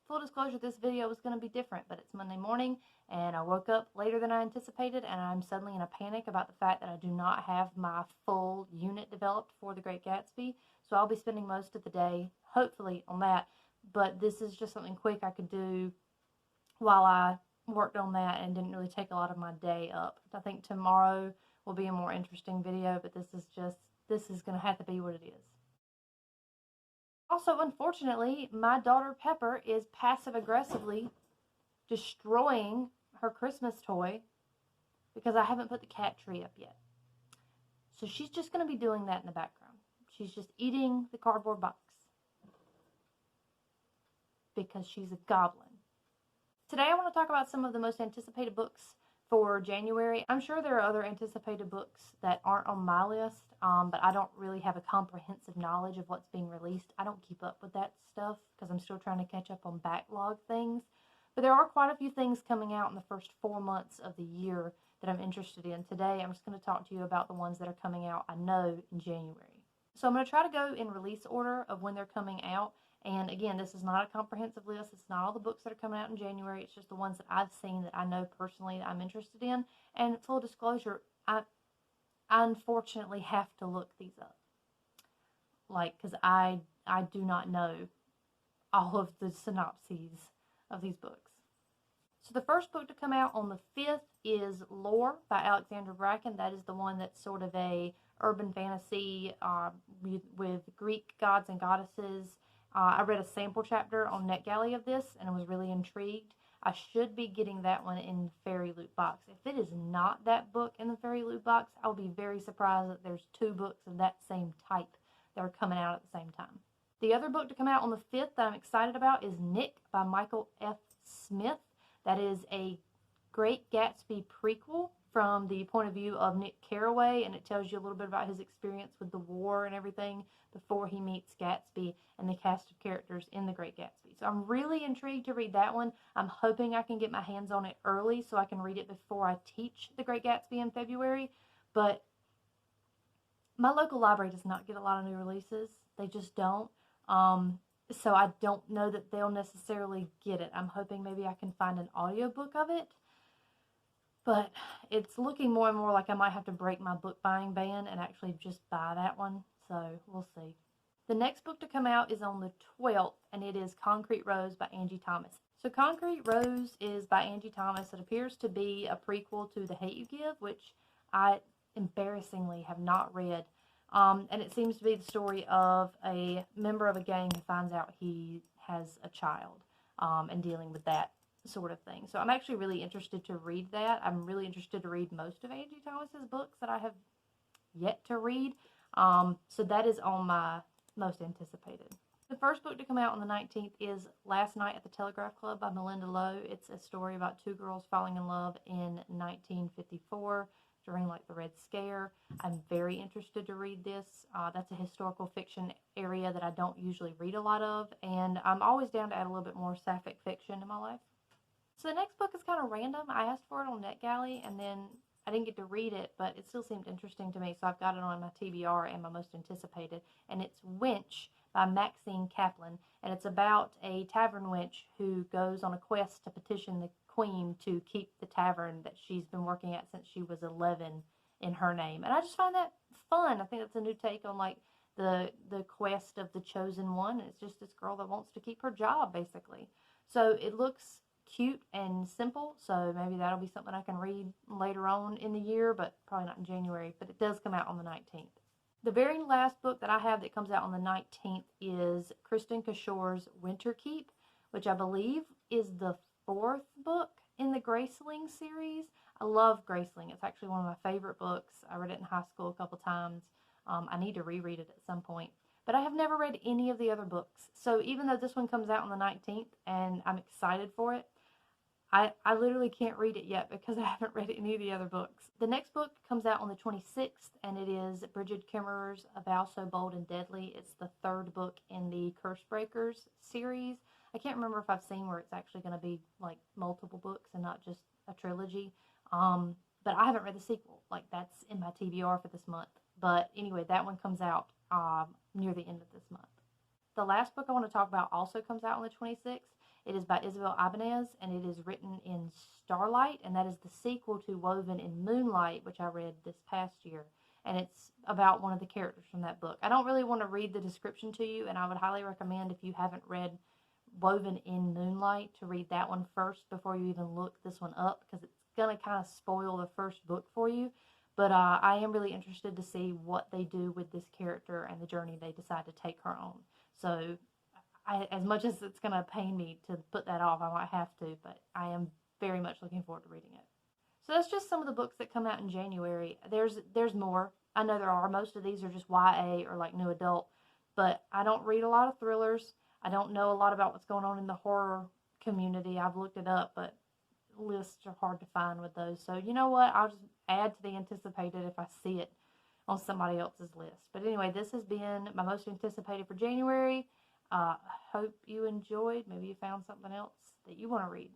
full disclosure, this video was going to be different, but it's Monday morning, and I woke up later than I anticipated, and I'm suddenly in a panic about the fact that I do not have my full unit developed for The Great Gatsby, so I'll be spending most of the day, hopefully, on that, but this is just something quick I could do while I worked on that and didn't really take a lot of my day up. I think tomorrow will be a more interesting video, but this is going to have to be what it is. Also, unfortunately, my daughter Pepper is passive-aggressively destroying her Christmas toy because I haven't put the cat tree up yet. So she's just going to be doing that in the background. She's just eating the cardboard box because she's a goblin. Today I want to talk about some of the most anticipated books for January. I'm sure there are other anticipated books that aren't on my list, but I don't really have a comprehensive knowledge of what's being released. I don't keep up with that stuff because I'm still trying to catch up on backlog things. But there are quite a few things coming out in the first 4 months of the year that I'm interested in. Today I'm just going to talk to you about the ones that are coming out, I know, in January. So I'm going to try to go in release order of when they're coming out. And again, this is not a comprehensive list. It's not all the books that are coming out in January. It's just the ones that I've seen that I know personally that I'm interested in. And full disclosure, I unfortunately have to look these up. Because I do not know all of the synopses of these books. So the first book to come out on the 5th is Lore by Alexandra Bracken. That is the one that's sort of a urban fantasy with Greek gods and goddesses. I read a sample chapter on NetGalley of this and I was really intrigued. I should be getting that one in the Fairy Loot box. If it is not that book in the Fairy Loot box, I'll be very surprised that there's 2 books of that same type that are coming out at the same time. The other book to come out on the 5th that I'm excited about is Nick by Michael F. Smith. That is a Great Gatsby prequel from the point of view of Nick Carraway, and it tells you a little bit about his experience with the war and everything before he meets Gatsby and the cast of characters in The Great Gatsby. So I'm really intrigued to read that one. I'm hoping I can get my hands on it early so I can read it before I teach The Great Gatsby in February, but my local library does not get a lot of new releases. They just don't. So I don't know that they'll necessarily get it. I'm hoping maybe I can find an audiobook of it. But it's looking more and more like I might have to break my book buying ban and actually just buy that one. So we'll see. The next book to come out is on the 12th, and it is Concrete Rose by Angie Thomas. So Concrete Rose is by Angie Thomas. It appears to be a prequel to The Hate U Give, which I embarrassingly have not read. And it seems to be the story of a member of a gang who finds out he has a child and dealing with that sort of thing. So I'm actually really interested to read that. I'm really interested to read most of Angie Thomas's books that I have yet to read. So that is on my most anticipated. The first book to come out on the 19th is Last Night at the Telegraph Club by Melinda Lowe. It's a story about 2 girls falling in love in 1954 during like the Red Scare. I'm very interested to read this. That's a historical fiction area that I don't usually read a lot of, and I'm always down to add a little bit more sapphic fiction in my life. So the next book is kind of random. I asked for it on NetGalley, and then I didn't get to read it, but it still seemed interesting to me, so I've got it on my TBR and my most anticipated, and it's Wench by Maxine Kaplan, and it's about a tavern wench who goes on a quest to petition the queen to keep the tavern that she's been working at since she was 11 in her name. And I just find that fun. I think it's a new take on like the quest of the chosen one. It's just this girl that wants to keep her job, basically. So it looks cute and simple, so maybe that'll be something I can read later on in the year, but probably not in January. But it does come out on the 19th. The very last book that I have that comes out on the 19th is Kristen Cashore's Winter Keep, which I believe is the 4th book in the Graceling series. I love Graceling. It's actually one of my favorite books. I read it in high school a couple times. I need to reread it at some point. But I have never read any of the other books. So even though this one comes out on the 19th and I'm excited for it, I literally can't read it yet because I haven't read any of the other books. The next book comes out on the 26th, and it is Bridget Kimmerer's A Vow So Bold and Deadly. It's the 3rd book in the Curse Breakers series. I can't remember if I've seen where it's actually going to be like multiple books and not just a trilogy. But I haven't read the sequel. Like, that's in my TBR for this month. But anyway, that one comes out near the end of this month. The last book I want to talk about also comes out on the 26th. It is by Isabel Ibanez, and it is written in Starlight, and that is the sequel to Woven in Moonlight, which I read this past year. And it's about one of the characters from that book. I don't really want to read the description to you, and I would highly recommend, if you haven't read Woven in Moonlight, to read that one first before you even look this one up, because it's going to kind of spoil the first book for you. But I am really interested to see what they do with this character and the journey they decide to take her on. So as much as it's going to pain me to put that off, I might have to, but I am very much looking forward to reading it. So that's just some of the books that come out in January. There's more. I know there are. Most of these are just YA or like new adult, but I don't read a lot of thrillers. I don't know a lot about what's going on in the horror community. I've looked it up, but lists are hard to find with those. So you know what? I'll just add to the anticipated if I see it on somebody else's list. But anyway, this has been my most anticipated for January. Hope you enjoyed. Maybe you found something else that you want to read.